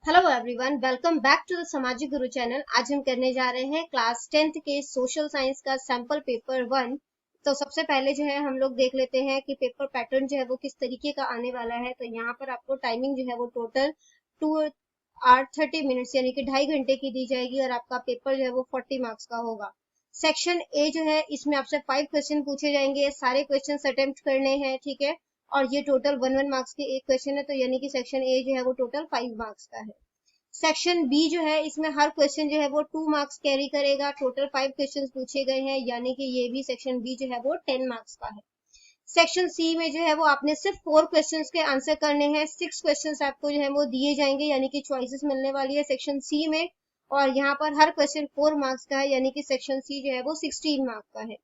Hello everyone, welcome back to the Samajik Guru channel. आज हम करने जा रहे हैं क्लास 10th के सोशल साइंस का सैंपल पेपर 1। तो सबसे पहले जो है हम लोग देख लेते हैं कि पेपर पैटर्न जो है वो किस तरीके का आने वाला है। तो यहाँ पर आपको टाइमिंग जो है वो टोटल 2 hours 30 minutes यानी कि 2.5 घंटे की दी जाएगी और आपका पेपर जो है वो 40 मार्क्स का होगा। सेक्शन ए जो है इसमें आपसे 5 क्वेश्चन पूछे जाएंगे, सारे क्वेश्चन अटेम्प्ट करने हैं, ठीक है। और ये टोटल 1 मार्क्स के एक क्वेश्चन है, तो यानी कि सेक्शन ए जो है वो टोटल 5 मार्क्स का है। सेक्शन बी जो है इसमें हर क्वेश्चन जो है वो 2 मार्क्स कैरी करेगा। टोटल 5 क्वेश्चन पूछे गए हैं, यानी कि ये भी सेक्शन बी जो है वो 10 मार्क्स का है। सेक्शन सी में जो है वो आपने सिर्फ 4 क्वेश्चंस के आंसर करने हैं। 6 क्वेश्चंस आपको जो है वो दिए जाएंगे, यानी कि चॉइसेस मिलने वाली है सेक्शन सी में। और यहाँ पर हर क्वेश्चन 4 मार्क्स का है, यानी कि सेक्शन सी जो है वो 16 मार्क्स का है।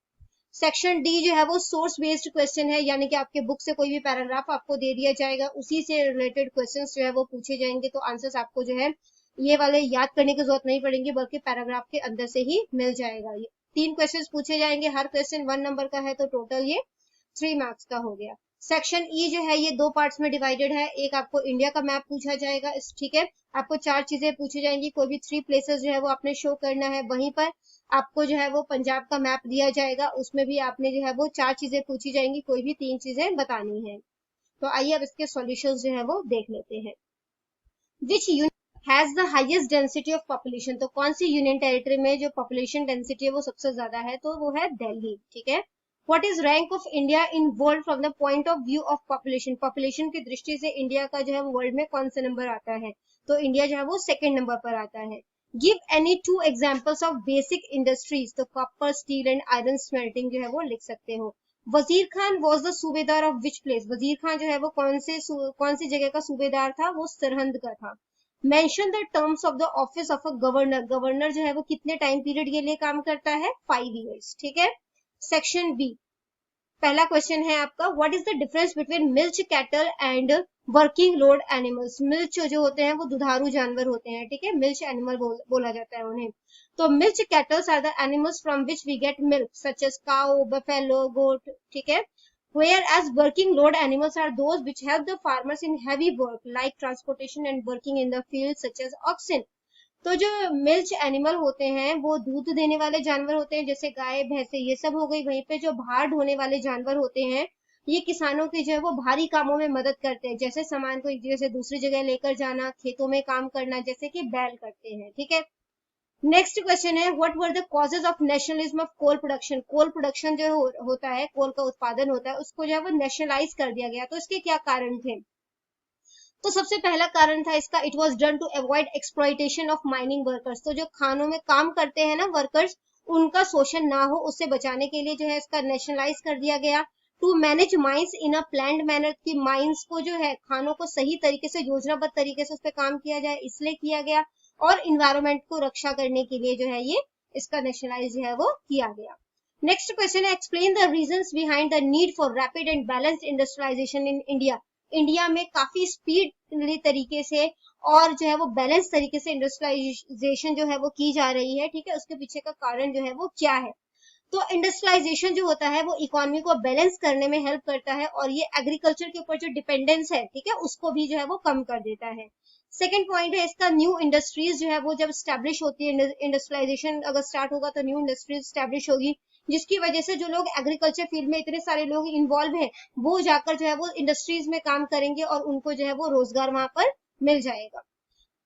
सेक्शन डी जो है वो सोर्स बेस्ड क्वेश्चन है, यानी कि आपके बुक से कोई भी पैराग्राफ आपको दे दिया जाएगा, उसी से रिलेटेड क्वेश्चंस जो है वो पूछे जाएंगे। तो आंसर्स आपको जो है ये वाले याद करने की जरूरत नहीं पड़ेगी, बल्कि पैराग्राफ के अंदर से ही मिल जाएगा। ये 3 क्वेश्चंस पूछे जाएंगे, हर क्वेश्चन 1 नंबर का है, तो टोटल ये 3 मार्क्स का हो गया। सेक्शन ई जो है ये 2 पार्ट्स में डिवाइडेड है। एक आपको इंडिया का मैप पूछा जाएगा, ठीक है। आपको 4 चीजें पूछी जाएंगी, कोई भी 3 प्लेसेस जो है वो आपने शो करना है। वहीं पर आपको जो है वो पंजाब का मैप दिया जाएगा, उसमें भी आपने जो है वो 4 चीजें पूछी जाएंगी, कोई भी 3 चीजें बतानी है। तो आइए अब इसके सॉल्यूशंस जो है वो देख लेते हैं। विच union has the highest density of population, तो कौन सी यूनियन टेरिटरी में जो पॉपुलेशन डेंसिटी है वो सबसे ज्यादा है, तो वो है दिल्ली, ठीक है। What is rank of India in world from the point of view of population, population की दृष्टि से इंडिया का जो है वर्ल्ड में कौन सा नंबर आता है, तो इंडिया जो है वो 2nd नंबर पर आता है। Give any 2 examples of basic industries, तो copper, steel and iron smelting जो है वो लिख सकते हो। Wazir Khan was the subedar of which place, Wazir Khan जो है वो कौन सी जगह का सूबेदार था, वो सरहंद का था। Mention the terms of the office of a governor, governor जो है वो कितने टाइम पीरियड के लिए काम करता है, 5 years, ठीक है। सेक्शन बी, पहला क्वेश्चन है आपका, what is the difference between milch cattle and working load animals. Milch जो होते हैं वो दुधारू जानवर होते हैं, ठीक है, मिल्च एनिमल बोला जाता है उन्हें। तो milch cattles are the animals from which we get milk, such as cow, buffalo, goat, ठीक है। Whereas working load animals are those which help the farmers in heavy work like transportation and working in the field such as oxen. तो जो milch animal होते हैं वो दूध देने वाले जानवर होते हैं, जैसे गाय, भैंसे, ये सब हो गई। वहीं पे जो भार ढोने वाले जानवर होते हैं, ये किसानों की जो है वो भारी कामों में मदद करते हैं, जैसे सामान को एक जगह से दूसरी जगह लेकर जाना, खेतों में काम करना, जैसे कि बैल करते हैं, ठीक है। नेक्स्ट क्वेश्चन है, what were the causes of nationalism of coal production, coal production जो होता है, कोल का उत्पादन होता है, उसको जो है वो नेशनलाइज कर दिया गया, तो इसके क्या कारण थे। तो सबसे पहला कारण था इसका, it was done to avoid exploitation of mining workers, तो जो खानों में काम करते हैं ना वर्कर्स, उनका शोषण ना हो, उससे बचाने के लिए जो है इसका नेशनलाइज कर दिया गया। To manage mines in a planned manner, की माइंस को जो है खानों को सही तरीके से, योजनाबद्ध तरीके से उस पर काम किया जाए, इसलिए किया गया। और इन्वायरमेंट को रक्षा करने के लिए जो है ये इसका नेशनलाइज जो है वो किया गया। नेक्स्ट क्वेश्चन है, explain the reasons behind the need for rapid and balanced industrialisation in India. India में काफी स्पीड तरीके से और जो है वो बैलेंस तरीके से इंडस्ट्रियलाइजेशन जो है वो की जा रही है, ठीक है। उसके पीछे का कारण जो है वो क्या है। तो इंडस्ट्रियलाइजेशन जो होता है वो इकोनॉमी को बैलेंस करने में हेल्प करता है, और ये एग्रीकल्चर के ऊपर जो डिपेंडेंस है, ठीक है, उसको भी जो है वो कम कर देता है। सेकेंड पॉइंट है इसका, न्यू इंडस्ट्रीज जो है वो जब स्टैब्लिश होती है, इंडस्ट्रियलाइजेशन अगर स्टार्ट होगा तो न्यू इंडस्ट्रीज स्टैब्लिश होगी, जिसकी वजह से जो लोग एग्रीकल्चर फील्ड में इतने सारे लोग इन्वॉल्व हैं, वो जाकर जो है वो इंडस्ट्रीज में काम करेंगे और उनको जो है वो रोजगार वहां पर मिल जाएगा।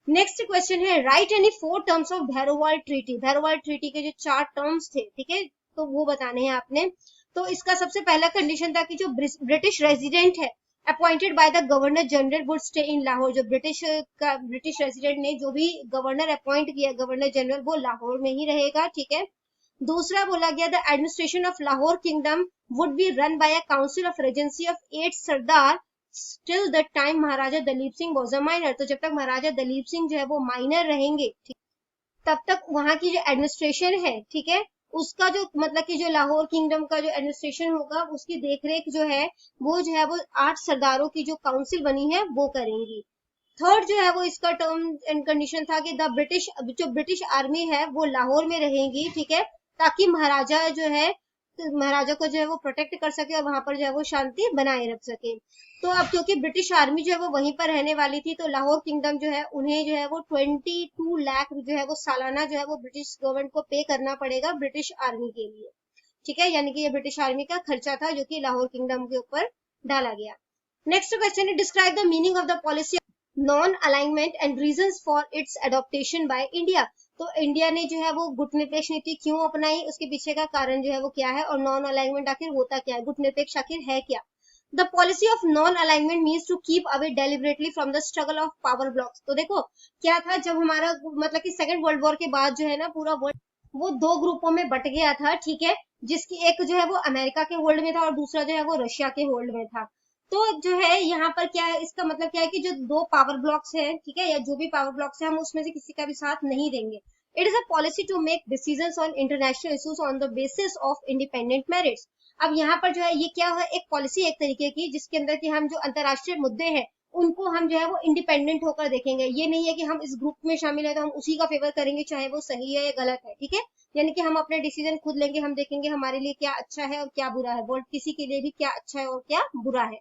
नेक्स्ट क्वेश्चन है, write any 4 terms of Bhairowal treaty, Bhairowal treaty के जो 4 टर्म्स थे, ठीक है, तो वो बताने हैं आपने। तो इसका सबसे पहला कंडीशन था कि जो ब्रिटिश रेजिडेंट है appointed by the governor general would stay in Lahore, जो ब्रिटिश रेजिडेंट ने जो भी गवर्नर अपॉइंट किया, गवर्नर जनरल, वो लाहौर में ही रहेगा, ठीक है। दूसरा बोला गया, the administration of Lahore kingdom would be run by a council of regency of 8 Sardar till the time Maharaja Dalip Singh was a minor, तो जब तक महाराजा दलीप सिंह जो है वो माइनर रहेंगे, तब तक वहां की जो एडमिनिस्ट्रेशन है, ठीक है, उसका जो मतलब कि जो लाहौर किंगडम का जो एडमिनिस्ट्रेशन होगा, उसकी देखरेख जो है वो 8 सरदारों की जो काउंसिल बनी है वो करेंगी। थर्ड जो है वो इसका टर्म एंड कंडीशन था कि जो ब्रिटिश आर्मी है वो लाहौर में रहेगी, ठीक है, ताकि महाराजा जो है महाराजा को जो है वो प्रोटेक्ट कर सके और वहां पर जो है वो शांति बनाए रख सके। तो अब क्योंकि ब्रिटिश आर्मी जो है वो वहीं पर रहने वाली थी, तो लाहौर किंगडम जो है उन्हें जो है वो 22 लाख जो है वो सालाना जो है वो ब्रिटिश गवर्नमेंट को पे करना पड़ेगा ब्रिटिश आर्मी के लिए, ठीक है। यानी कि ये ब्रिटिश आर्मी का खर्चा था जो कि लाहौर किंगडम के ऊपर डाला गया। नेक्स्ट क्वेश्चन है, describe the meaning of the policy non alignment and reasons for its adaptation by India. तो इंडिया ने जो है वो गुटनिरपेक्ष नीति क्यों अपनाई, उसके पीछे का कारण जो है वो क्या है, और नॉन अलाइनमेंट आखिर होता क्या है, गुटनिरपेक्ष आखिर है क्या। The policy of non alignment means to keep away deliberately from the struggle of power blocs. तो देखो क्या था, जब हमारा मतलब कि सेकेंड वर्ल्ड वॉर के बाद जो है ना पूरा वर्ल्ड वो दो ग्रुपों में बट गया था, ठीक है, जिसकी एक जो है वो अमेरिका के होल्ड में था और दूसरा जो है वो रशिया के होल्ड में था। तो जो है यहाँ पर क्या है, इसका मतलब क्या है कि जो दो पावर ब्लॉक्स है, ठीक है, या जो भी पावर ब्लॉक्स है, हम उसमें से किसी का भी साथ नहीं देंगे। It is a policy to make decisions on international issues on the basis of independent merits. अब यहाँ पर जो है ये क्या है, एक पॉलिसी एक तरीके की जिसके अंदर कि हम जो अंतरराष्ट्रीय मुद्दे हैं उनको हम जो है वो इंडिपेंडेंट होकर देखेंगे। ये नहीं है कि हम इस ग्रुप में शामिल है तो हम उसी का फेवर करेंगे चाहे वो सही है या गलत है, ठीक है। यानी कि हम अपने डिसीजन खुद लेंगे, हम देखेंगे हमारे लिए क्या अच्छा है और क्या बुरा है, वर्ल्ड किसी के लिए भी क्या अच्छा है और क्या बुरा है।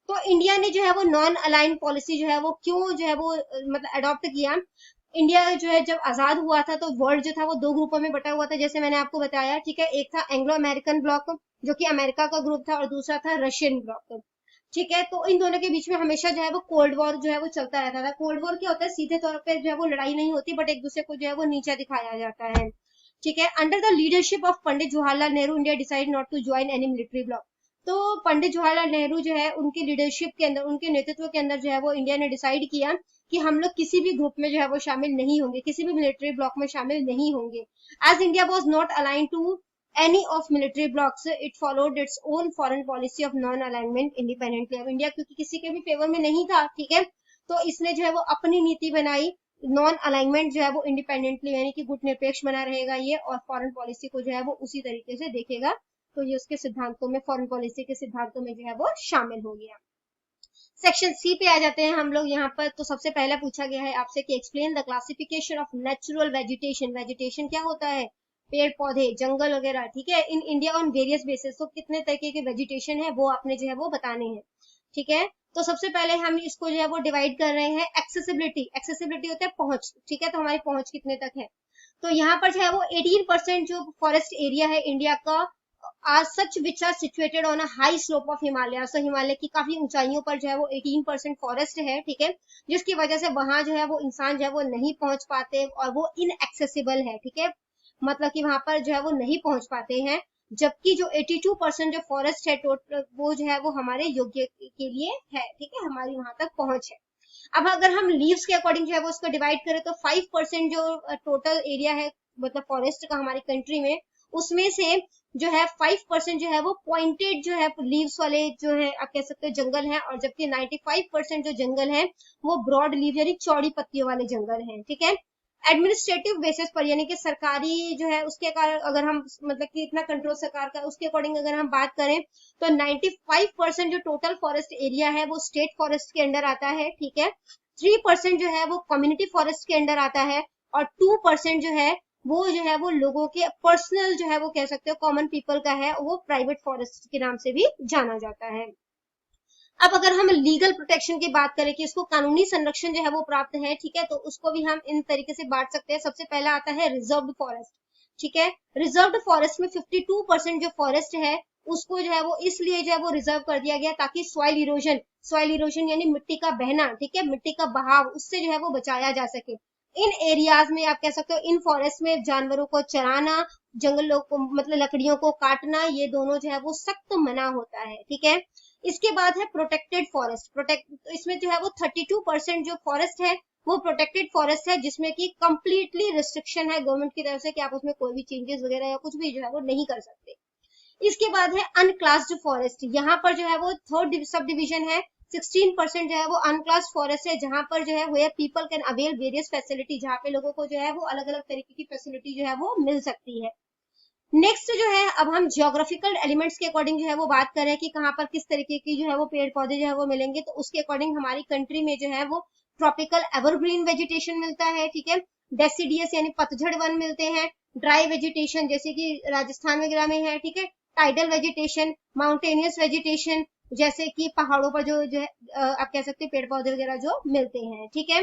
तो इंडिया ने जो है वो नॉन अलाइन पॉलिसी जो है वो क्यों जो है वो मतलब अडॉप्ट किया। इंडिया जो है जब आजाद हुआ था तो वर्ल्ड जो था वो दो ग्रुपों में बटा हुआ था, जैसे मैंने आपको बताया, ठीक है। एक था एंग्लो अमेरिकन ब्लॉक जो कि अमेरिका का ग्रुप था और दूसरा था रशियन ब्लॉक, ठीक है। तो इन दोनों के बीच में हमेशा जो है वो कोल्ड वॉर जो है वो चलता रहता था। कोल्ड वॉर क्या होता है, सीधे तौर पर जो है वो लड़ाई नहीं होती बट एक दूसरे को जो है वो नीचा दिखाया जाता है, ठीक है। Under the leadership of Pandit Jawaharlal Nehru India decide not to join any military bloc. तो पंडित जवाहरलाल नेहरू जो है उनकी लीडरशिप के अंदर, उनके नेतृत्व के अंदर जो है वो इंडिया ने डिसाइड किया कि हम लोग किसी भी ग्रुप में जो है वो शामिल नहीं होंगे, किसी भी मिलिट्री ब्लॉक में शामिल नहीं होंगे। As India was not align to any of military blocks, it followed its own foreign policy of non alignment independently। अब इंडिया क्योंकि किसी के भी फेवर में नहीं था, ठीक है, तो इसने जो है वो अपनी नीति बनाई, नॉन अलाइनमेंट जो है वो इंडिपेंडेंटली यानी कि गुटनिरपेक्ष बना रहेगा ये, और फॉरेन पॉलिसी को जो है वो उसी तरीके से देखेगा। तो ये उसके सिद्धांतों में, फॉरेन पॉलिसी के सिद्धांतों में जो है वो शामिल हो गया। सेक्शन सी पे आ जाते हैं हम लोग यहाँ पर। तो सबसे पहला पूछा गया है आपसे कि explain the classification of natural vegetation. Vegetation क्या होता है, पेड़ पौधे, जंगल वगैरह, ठीक है, in India on various basis. तो कितने तरीके के वेजिटेशन है वो आपने जो है वो बताने हैं, ठीक है। तो सबसे पहले हम इसको जो है वो डिवाइड कर रहे हैं एक्सेसिबिलिटी। एक्सेसिबिलिटी होता है पहुंच, ठीक है, तो हमारी पहुंच कितने तक है। तो यहाँ पर जो है वो 18% जो फॉरेस्ट एरिया है इंडिया का are such which are situated on a high slope of Himalaya. So Himalaya की काफी ऊंचाइयों पर जो है वो 18% फॉरेस्ट है, ठीक है, जिसकी वजह से वहां जो है वो इंसान जो है वो नहीं पहुंच पाते और वो इनएक्सेसिबल है, ठीक है, मतलब कि वहां पर जो है वो नहीं पहुंच पाते हैं। जबकि जो 82% जो फॉरेस्ट है टोटल, वो जो है वो हमारे योग्य के लिए है, ठीक है, हमारी वहां तक पहुंच है। अब अगर हम लीव्स के अकॉर्डिंग जो है वो उसको डिवाइड करें तो 5% जो टोटल एरिया है मतलब फॉरेस्ट का हमारी कंट्री में, उसमें से जो है 5% जो है वो पॉइंटेड जो है लीव्स वाले जो है आप कह सकते हो जंगल है, और जबकि 95% जो जंगल है वो ब्रॉड लीव यानी चौड़ी पत्तियों वाले जंगल हैं, ठीक है। एडमिनिस्ट्रेटिव बेसिस पर यानी कि सरकारी जो है उसके कारण अगर हम मतलब कि इतना कंट्रोल सरकार का, उसके अकॉर्डिंग अगर हम बात करें तो 95% जो टोटल फॉरेस्ट एरिया है वो स्टेट फॉरेस्ट के अंडर आता है, ठीक है। 3% जो है वो कम्युनिटी फॉरेस्ट के अंडर आता है, और 2% जो है वो लोगों के पर्सनल जो है वो कह सकते हो कॉमन पीपल का है, वो प्राइवेट फॉरेस्ट के नाम से भी जाना जाता है। अब अगर हम लीगल प्रोटेक्शन की बात करें कि इसको कानूनी संरक्षण जो है वो प्राप्त है, ठीक है, तो उसको भी हम इन तरीके से बांट सकते हैं। सबसे पहला आता है रिजर्व्ड फॉरेस्ट, ठीक है। रिजर्व्ड फॉरेस्ट में 52% जो फॉरेस्ट है उसको जो है वो इसलिए जो है वो रिजर्व कर दिया गया ताकि सॉइल इरोजन यानी मिट्टी का बहना, ठीक है, मिट्टी का बहाव, उससे जो है वो बचाया जा सके। इन एरियाज में आप कह सकते हो, इन फॉरेस्ट में जानवरों को चराना, जंगलों को मतलब लकड़ियों को काटना, ये दोनों जो है वो सख्त मना होता है, ठीक है। इसके बाद है प्रोटेक्टेड फॉरेस्ट। तो इसमें जो है वो 32% जो फॉरेस्ट है वो प्रोटेक्टेड फॉरेस्ट है, जिसमें कि कंप्लीटली रिस्ट्रिक्शन है गवर्नमेंट की तरफ से कि आप उसमें कोई भी चेंजेस वगैरह या कुछ भी जो है वो नहीं कर सकते। इसके बाद है अनक्लास्ड फॉरेस्ट। यहाँ पर जो है वो थर्ड सब डिविजन है। 16% जो है वो अनक्लास्ड फॉरेस्ट है, जहां पर जो है where people can avail various facility, जहाँ पे लोगों को जो है वो अलग अलग तरीके की फैसिलिटी जो है वो मिल सकती है। नेक्स्ट जो है अब हम जियोग्राफिकल एलिमेंट्स के अकॉर्डिंग जो है वो बात करें कि कहाँ पर किस तरीके की जो है वो पेड़ पौधे जो है वो मिलेंगे, तो उसके अकॉर्डिंग हमारी कंट्री में जो है वो ट्रॉपिकल एवरग्रीन वेजिटेशन मिलता है, ठीक है। डेसिडियस यानी पतझड़ वन मिलते हैं। ड्राई वेजिटेशन जैसे कि राजस्थान वगैरह में है, ठीक है। टाइडल वेजिटेशन, माउंटेनियस वेजिटेशन, जैसे कि पहाड़ों पर जो है आप कह सकते हैं पेड़ पौधे वगैरह जो मिलते हैं, ठीक है।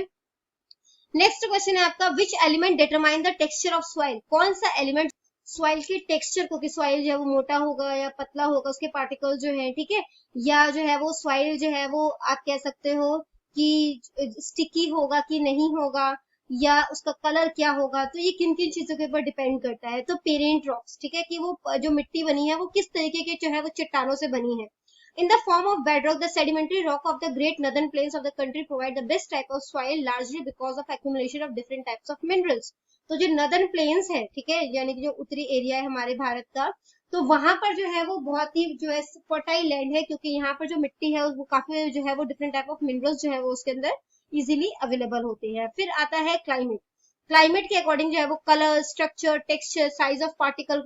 नेक्स्ट क्वेश्चन है आपका, which element determine the texture of soil, कौन सा एलिमेंट सॉइल की टेक्सचर को, कि सॉइल जो है वो मोटा होगा या पतला होगा, उसके पार्टिकल जो है, ठीक है, या जो है वो सॉइल जो है वो आप कह सकते हो कि स्टिकी होगा कि नहीं होगा, या उसका कलर क्या होगा, तो ये किन किन चीजों के ऊपर डिपेंड करता है। तो पेरेंट रॉक्स, ठीक है, कि वो जो मिट्टी बनी है वो किस तरीके के जो है वो चट्टानों से बनी है। In the form of bedrock, the sedimentary rock of the great northern plains of the country provide the best type of soil, largely because of accumulation of different types of minerals. तो जो northern planes है, ठीक है, यानी कि जो उत्तरी area है हमारे भारत का, तो वहां पर जो है वो बहुत ही जो है फर्टाइल लैंड है, क्योंकि यहाँ पर जो मिट्टी है वो काफी जो है वो डिफरेंट टाइप ऑफ मिनरल्स जो है वो उसके अंदर इजीली अवेलेबल होते हैं। फिर आता है क्लाइमेट, क्लाइमेट के अकॉर्डिंग जो है वो colour, structure, texture, size of particle,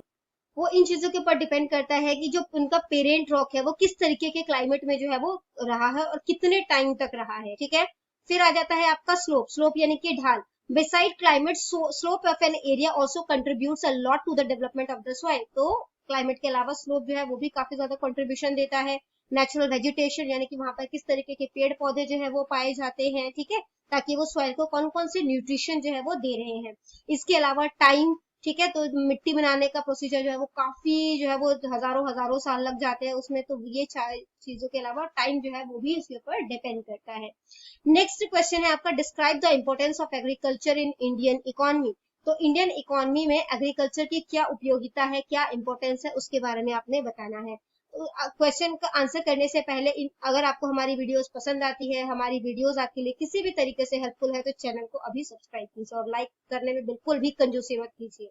वो इन चीजों के ऊपर डिपेंड करता है कि जो उनका पेरेंट रॉक है वो किस तरीके के क्लाइमेट में जो है वो रहा है और कितने टाइम तक रहा है, ठीक है। फिर आ जाता है आपका स्लोप, स्लोप यानी कि ढाल। Beside climate, slope of an area also contributes a lot to the development of the soil. तो क्लाइमेट के अलावा स्लोप जो है वो भी काफी ज्यादा कंट्रीब्यूशन देता है। नेचुरल वेजिटेशन, यानी कि वहां पर किस तरीके के पेड़ पौधे जो है वो पाए जाते हैं, ठीक है, ताकि वो सॉइल को कौन कौन से न्यूट्रिशन जो है वो दे रहे हैं। इसके अलावा टाइम, ठीक है, तो मिट्टी बनाने का प्रोसीजर जो है वो काफी जो है वो हजारों हजारों साल लग जाते हैं उसमें, तो ये चीजों के अलावा टाइम जो है वो भी इसके ऊपर डिपेंड करता है। नेक्स्ट क्वेश्चन है आपका, describe the importance of agriculture in Indian economy. तो इंडियन इकोनॉमी में एग्रीकल्चर की क्या उपयोगिता है, क्या इंपॉर्टेंस है, उसके बारे में आपने बताना है। क्वेश्चन का आंसर करने से पहले अगर आपको हमारी वीडियोस पसंद आती है, हमारी वीडियोस आपके लिए किसी भी तरीके से हेल्पफुल है, तो चैनल को अभी सब्सक्राइब कीजिए और लाइक करने में बिल्कुल भी कंजूसी मत कीजिए।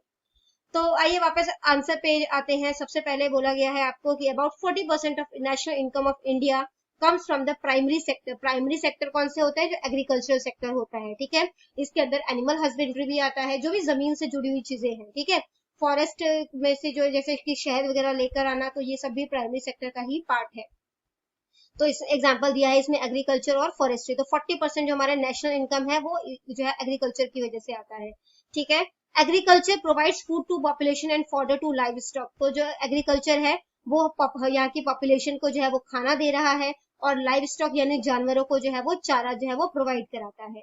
तो आइए वापस आंसर पे आते हैं। सबसे पहले बोला गया है आपको कि about 40% of national income of India comes from the primary sector. Primary sector कौन से होता है, जो एग्रीकल्चरल सेक्टर होता है, ठीक है। इसके अंदर एनिमल हस्बेंड्री भी आता है, जो भी जमीन से जुड़ी हुई चीजें हैं, ठीक है। फॉरेस्ट में से जो जैसे कि शहद वगैरह लेकर आना, तो ये सब भी प्राइमरी सेक्टर का ही पार्ट है। तो इस एग्जांपल दिया है इसमें एग्रीकल्चर और फॉरेस्ट्री। तो 40% जो हमारा नेशनल इनकम है वो जो है एग्रीकल्चर की वजह से आता है, ठीक है। Agriculture provides food to population and fodder to livestock. तो जो एग्रीकल्चर है वो यहाँ की पॉपुलेशन को जो है वो खाना दे रहा है, और लाइव स्टॉक यानी जानवरों को जो है वो चारा जो है वो प्रोवाइड कराता है।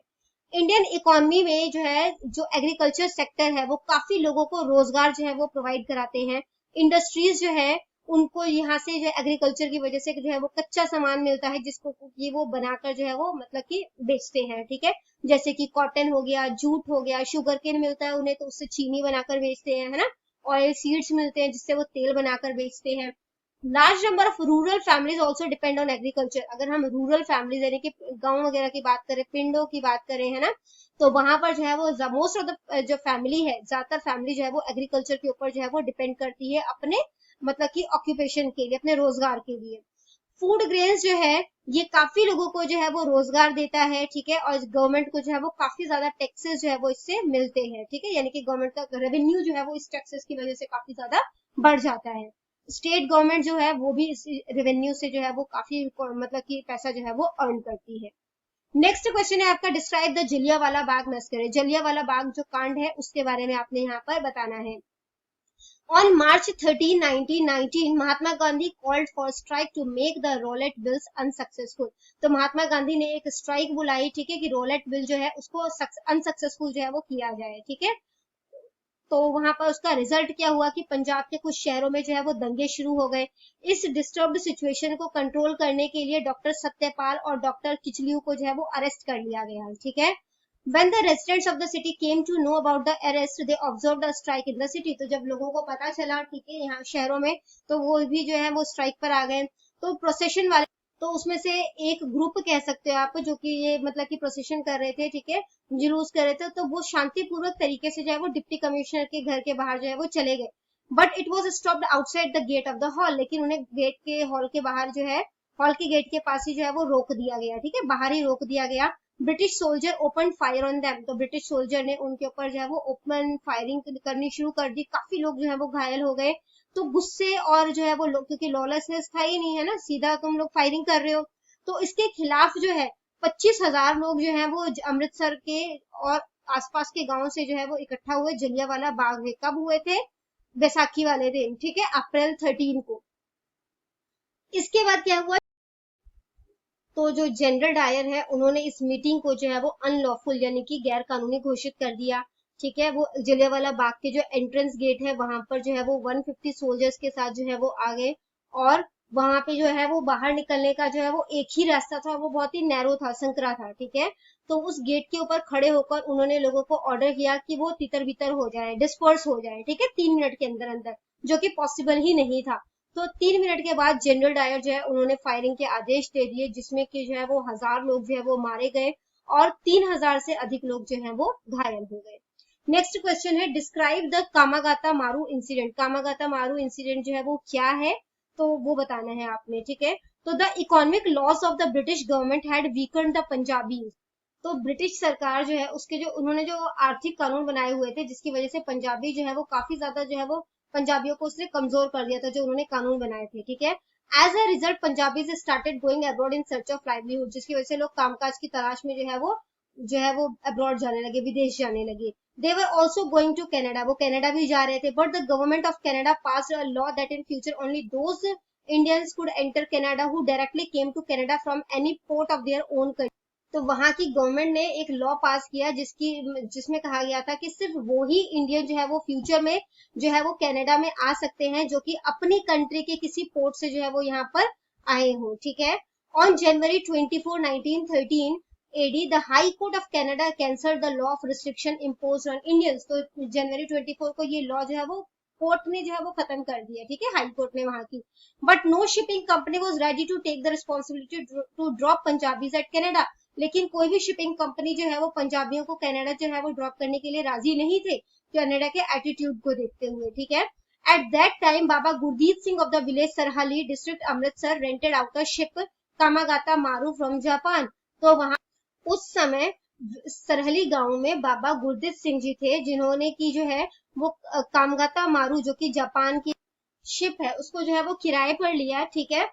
इंडियन इकोनॉमी में जो है जो एग्रीकल्चर सेक्टर है वो काफी लोगों को रोजगार जो है वो प्रोवाइड कराते हैं। इंडस्ट्रीज जो है उनको यहाँ से जो एग्रीकल्चर की वजह से जो है वो कच्चा सामान मिलता है, जिसको ये वो बनाकर जो है वो मतलब कि बेचते हैं, ठीक है। जैसे कि कॉटन हो गया, जूट हो गया, शुगर केन मिलता है उन्हें, तो उससे चीनी बनाकर बेचते हैं, है ना। ऑयल सीड्स मिलते हैं जिससे वो तेल बनाकर बेचते हैं। Large number of rural families also depend on agriculture. अगर हम रूरल फैमिलीज यानी कि गाँव वगैरह की बात करें, पिंडों की बात करें, है ना, तो वहां पर जो है वो मोस्ट ऑफ द जो फैमिली है, ज्यादातर फैमिली जो है वो एग्रीकल्चर के ऊपर जो है वो डिपेंड करती है अपने मतलब कि ऑक्यूपेशन के लिए, अपने रोजगार के लिए। फूड ग्रेन्स जो है ये काफी लोगों को जो है वो रोजगार देता है, ठीक है, और गवर्नमेंट को जो है वो काफी ज्यादा टैक्सेस जो है वो इससे मिलते हैं, ठीक है, यानी कि गवर्नमेंट का रेवेन्यू जो है वो इस टैक्सेस की वजह से काफी ज्यादा बढ़ जाता है। स्टेट गवर्नमेंट जो है वो भी इस रेवेन्यू से जो है वो काफी मतलब कि पैसा जो है वो अर्न करती है। नेक्स्ट क्वेश्चन है आपका, describe the Jallianwala Bagh massacre. Jallianwala Bagh जो कांड है उसके बारे में आपने यहाँ पर बताना है। On March 13, 1919, Mahatma Gandhi called for strike to make the Rowlatt bills unsuccessful। तो महात्मा गांधी ने एक स्ट्राइक बुलाई, ठीक है, कि रोलेट बिल जो है उसको अनसक्सेसफुल जो है वो किया जाए, ठीक है। तो वहां पर उसका रिजल्ट क्या हुआ कि पंजाब के कुछ शहरों में जो है वो दंगे शुरू हो गए। इस डिस्टर्ब्ड सिचुएशन को कंट्रोल करने के लिए डॉक्टर सत्यपाल और डॉक्टर किचलू को जो है वो अरेस्ट कर लिया गया, ठीक है। When the residents of the city came to know about the arrest, they observed a strike in the city। तो जब लोगों को पता चला, ठीक है, यहाँ शहरों में, तो वो भी जो है वो स्ट्राइक पर आ गए। तो प्रोसेशन वाले, तो उसमें से एक ग्रुप कह सकते हो आप, जो कि ये मतलब कि प्रोसेशन कर रहे थे, ठीक है, जुलूस कर रहे थे, तो वो शांतिपूर्वक तरीके से जो है वो डिप्टी कमिश्नर के घर के बाहर जो है वो चले गए। But it was stopped outside the gate of the hall. लेकिन उन्हें गेट के हॉल के बाहर जो है, हॉल के गेट के पास ही जो है वो रोक दिया गया, ठीक है, बाहर ही रोक दिया गया। British soldier open fire on them. तो ब्रिटिश सोल्जर ने उनके ऊपर जो है वो ओपन फायरिंग करनी शुरू कर दी। काफी लोग जो है वो घायल हो गए। तो गुस्से और जो है वो लोग, क्योंकि लॉलेसनेस था ही नहीं, है ना, सीधा तुम लोग फायरिंग कर रहे हो, तो इसके खिलाफ जो है 25,000 लोग जो है वो अमृतसर के और आसपास के गांव से जो है वो इकट्ठा हुए जलियांवाला बाग में। कब हुए थे? बैसाखी वाले दिन, ठीक है, अप्रैल 13 को। इसके बाद क्या हुआ, तो जो जनरल डायर है उन्होंने इस मीटिंग को जो है वो अनलॉफुल यानी कि गैर कानूनी घोषित कर दिया, ठीक है। वो जलियांवाला बाग के जो एंट्रेंस गेट है वहां पर जो है वो 150 सोल्जर्स के साथ जो है वो आ गए, और वहां पे जो है वो बाहर निकलने का जो है वो एक ही रास्ता था, वो बहुत ही नैरो था, संकरा था, ठीक है। तो उस गेट के ऊपर खड़े होकर उन्होंने लोगों को ऑर्डर किया कि वो तितर बितर हो जाए, डिस्पर्स हो जाए, ठीक है, 3 मिनट के अंदर अंदर, जो कि पॉसिबल ही नहीं था। तो 3 मिनट के बाद जनरल डायर जो है उन्होंने फायरिंग के आदेश दे दिए, जिसमें कि जो है वो 1000 लोग जो है वो मारे गए और 3000 से अधिक लोग जो है वो घायल हो गए। नेक्स्ट क्वेश्चन है, डिस्क्राइब द कामागाता मारू इंसिडेंट। कामागाता मारू इंसिडेंट जो है वो क्या है, तो वो बताना है आपने, ठीक है। तो the economic loss of the British government had weaken the Punjabi. तो ब्रिटिश सरकार जो है उसके जो उन्होंने जो आर्थिक कानून बनाए हुए थे, जिसकी वजह से पंजाबी जो है वो काफी ज्यादा जो है वो पंजाबियों को उसने कमजोर कर दिया था, जो उन्होंने कानून बनाए थे, ठीक है। As a result Punjabis started going abroad in search of livelihood, जिसकी वजह से लोग कामकाज की तलाश में जो है वो अब्रॉड जाने लगे, विदेश जाने लगे। They were also going to Canada, वो कनाडा भी जा रहे थे, but the government of Canada passed a law that in future only those Indians could enter Canada who directly came to Canada from any port of their own country. तो वहां की government ने एक law पास किया जिसमें कहा गया था कि सिर्फ वो ही इंडियन जो है वो फ्यूचर में जो है वो कनाडा में आ सकते हैं जो कि अपनी कंट्री के किसी पोर्ट से जो है वो यहाँ पर आए हो, ठीक है। On January 24 1913 AD the high court of Canada cancelled the law of restriction imposed on Indians. तो जनवरी 24 को ये लॉ जो है वो कोर्ट ने जो है वो खत्म कर दिया, ठीक है, हाई कोर्ट ने वहां की। But no shipping company was ready to take the responsibility to drop Punjabis at Canada. लेकिन कोई भी शिपिंग कंपनी जो है वो पंजाबियों को कनाडा जो है वो ड्रॉप करने के लिए राजी नहीं थे, कनाडा के एटीट्यूड को देखते हुए, ठीक है। At that time Baba Gurdeep Singh of the village Sarhali district Amritsar rented out a ship Komagata Maru from Japan. तो वहां उस समय सरहली गांव में बाबा गुरदीप सिंह जी थे, जिन्होंने की जो है वो कामगाता मारू जो कि जापान की शिप है उसको जो है वो किराए पर लिया, ठीक है।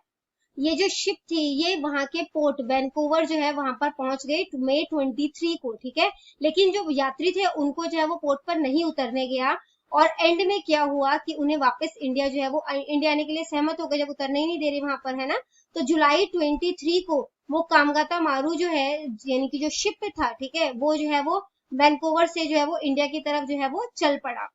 ये जो शिप थी ये वहां के पोर्ट वैंकूवर जो है वहां पर पहुंच गई मई 23 को, ठीक है। लेकिन जो यात्री थे उनको जो है वो पोर्ट पर नहीं उतरने गया, और एंड में क्या हुआ कि उन्हें वापस इंडिया जो है वो इंडिया आने के लिए सहमत हो गए, जब उतरने ही नहीं दे रही वहां पर, है ना। तो जुलाई 23 को वो कामगाता मारू जो है यानी कि जो शिप था, ठीक है, वो जो है वो वैंकूवर से जो है वो इंडिया की तरफ जो है वो चल पड़ा।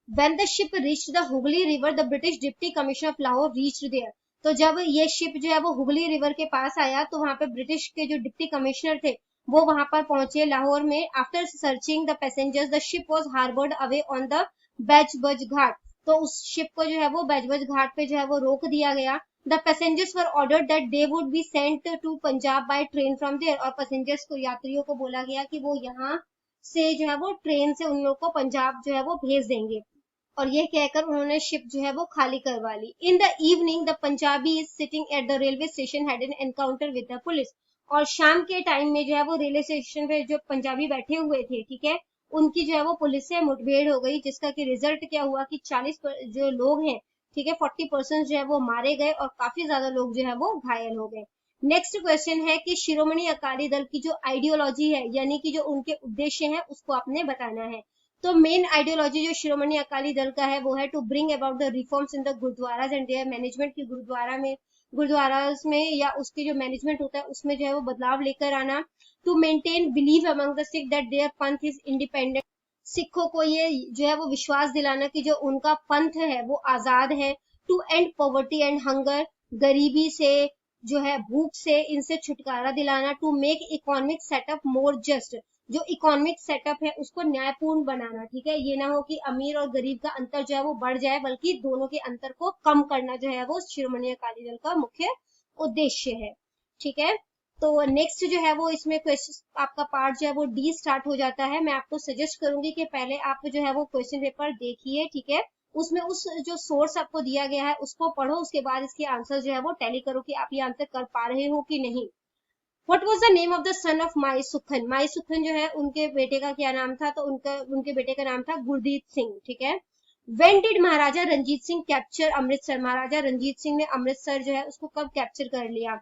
When the ship reached the Hooghly River, the British Deputy Commissioner of Lahore reached there. तो जब ये शिप जो है वो हुगली रिवर के पास आया तो वहां पे ब्रिटिश के जो डिप्टी कमिश्नर थे वो वहां पर पहुंचे लाहौर में। After searching the passengers the ship was harboured away on the Budge Budge ghat. तो उस शिप को जो है वो बैजबज घाट पे जो है वो रोक दिया गया। The passengers were ordered that they would be sent to Punjab by train from there. और पैसेंजर्स को, यात्रियों को बोला गया कि वो यहाँ से जो है वो ट्रेन से उन लोग को पंजाब जो है वो भेज देंगे। और ये कहकर उन्होंने शिप जो है वो खाली करवा ली। In the evening the Punjabi is sitting at the railway station had an encounter with the police. और शाम के टाइम में जो है वो रेलवे स्टेशन पे जो पंजाबी बैठे हुए थे, ठीक है, उनकी जो है वो पुलिस से मुठभेड़ हो गई, जिसका कि रिजल्ट क्या हुआ कि 40 जो लोग हैं, ठीक है, 40% जो है वो मारे गए और काफी ज्यादा लोग जो है वो घायल हो गए। नेक्स्ट क्वेश्चन है कि शिरोमणि अकाली दल की जो आइडियोलॉजी है यानी कि जो उनके उद्देश्य है उसको आपने बताना है। तो मेन आइडियोलॉजी जो शिरोमणि अकाली दल का है वो है to bring about the reforms in the gurudwaras and their management, की गुरुद्वारास में या उसकी जो मैनेजमेंट होता है उसमें जो है वो बदलाव लेकर आना। To maintain believe among the Sikh that their Panth is independent, सिखों को ये जो है वो विश्वास दिलाना कि जो उनका पंथ है वो आजाद है। To end poverty and hunger, गरीबी से जो है भूख से इनसे छुटकारा दिलाना। To make economic setup more just, जो इकोनॉमिक सेटअप है उसको न्यायपूर्ण बनाना, ठीक है। ये ना हो कि अमीर और गरीब का अंतर जो है वो बढ़ जाए, बल्कि दोनों के अंतर को कम करना जो है वो शिरोमणि अकाली दल का मुख्य उद्देश्य है, ठीक है। तो नेक्स्ट जो है वो इसमें क्वेश्चन आपका पार्ट जो है वो डी स्टार्ट हो जाता है। मैं आपको सजेस्ट करूंगी कि पहले आप जो है वो क्वेश्चन पेपर देखिए, ठीक है, उसमें उस जो सोर्स आपको दिया गया है उसको पढ़ो, उसके बाद इसके आंसर जो है वो टैली करो कि आप ये आंसर कर पा रहे हो कि नहीं। What was the name of the son of माई सुखन? माई सुखन जो है उनके बेटे का क्या नाम था? तो उनके बेटे का नाम था गुरदीप सिंह, ठीक है। When did Maharaja Ranjit Singh capture Amritsar? Maharaja Ranjit Singh ने अमृतसर जो है उसको कब कैप्चर कर लिया?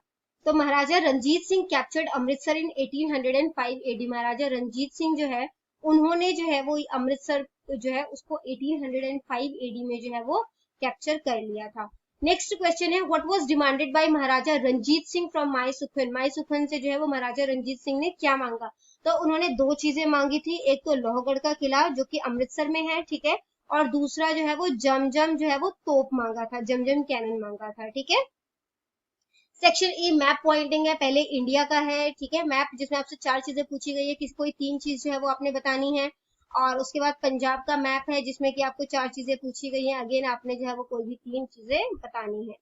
तो महाराजा रंजीत सिंह कैप्चर्ड अमृतसर इन 1805 AD। महाराजा रंजीत सिंह जो है उन्होंने जो है वो अमृतसर जो है उसको 1805 एडी में जो है वो कैप्चर कर लिया था। नेक्स्ट क्वेश्चन है, what was demanded by Maharaja Ranjit Singh from Mai Sukhan. Mai सुखन से जो है वो महाराजा रंजीत सिंह ने क्या मांगा? तो उन्होंने दो चीजें मांगी थी, एक तो लोहगढ़ का किला जो कि अमृतसर में है, ठीक है, और दूसरा जो है वो जमजम जो है वो तोप मांगा था, जमजम कैनन मांगा था, ठीक है। सेक्शन ए मैप पॉइंटिंग है, पहले इंडिया का है, ठीक है, मैप जिसमें आपसे 4 चीजें पूछी गई है, किसी कोई 3 चीज जो है वो आपने बतानी है। और उसके बाद पंजाब का मैप है जिसमें कि आपको 4 चीजें पूछी गई हैं, अगेन आपने जो है वो कोई भी 3 चीजें बतानी है।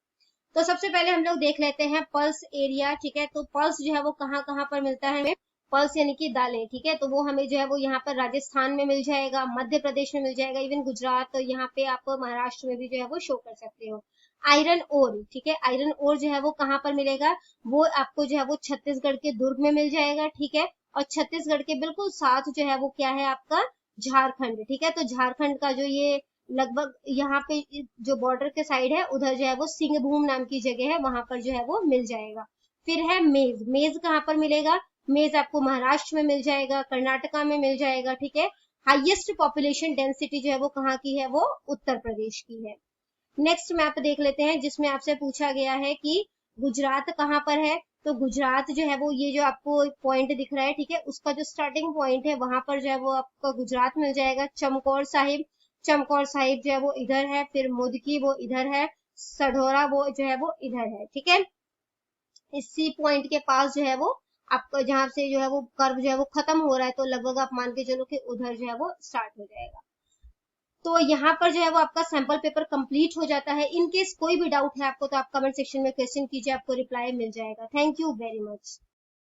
तो सबसे पहले हम लोग देख लेते हैं पल्स एरिया, ठीक है। तो पल्स जो है वो कहाँ कहाँ पर मिलता है हमें? पल्स यानी कि दालें, ठीक है, तो वो हमें जो है वो यहाँ पर राजस्थान में मिल जाएगा, मध्य प्रदेश में मिल जाएगा, इवन गुजरात, तो यहाँ पे आप महाराष्ट्र में भी जो है वो शो कर सकते हो। आयरन ओर, ठीक है, आयरन ओर जो है वो कहाँ पर मिलेगा? वो आपको जो है वो छत्तीसगढ़ के दुर्ग में मिल जाएगा, ठीक है, और छत्तीसगढ़ के बिल्कुल साथ जो है वो क्या है आपका? झारखंड, ठीक है। तो झारखंड का जो ये लगभग यहाँ पे जो बॉर्डर के साइड है उधर जो है वो सिंहभूम नाम की जगह है, वहां पर जो है वो मिल जाएगा। फिर है मेज, मेज कहाँ पर मिलेगा? मेज आपको महाराष्ट्र में मिल जाएगा, कर्नाटका में मिल जाएगा, ठीक है। हाईएस्ट पॉपुलेशन डेंसिटी जो है वो कहाँ की है? वो उत्तर प्रदेश की है। नेक्स्ट मैप देख लेते हैं जिसमें आपसे पूछा गया है कि गुजरात कहाँ पर है। तो गुजरात जो है वो ये जो आपको पॉइंट दिख रहा है, ठीक है, उसका जो स्टार्टिंग पॉइंट है वहां पर जो है वो आपका गुजरात मिल जाएगा। चमकौर साहिब, चमकौर साहिब जो है वो इधर है, फिर मुदकी वो इधर है, सढौरा वो जो है वो इधर है, ठीक है। इसी पॉइंट के पास जो है वो आपका जहां से जो है वो कर्व जो है वो खत्म हो रहा है, तो लगभग आप मान के चलो कि उधर जो है वो स्टार्ट हो जाएगा। तो यहाँ पर जो है वो आपका सैंपल पेपर कंप्लीट हो जाता है। इन केस कोई भी डाउट है आपको तो आप कमेंट सेक्शन में क्वेश्चन कीजिए, आपको रिप्लाई मिल जाएगा। Thank you very much.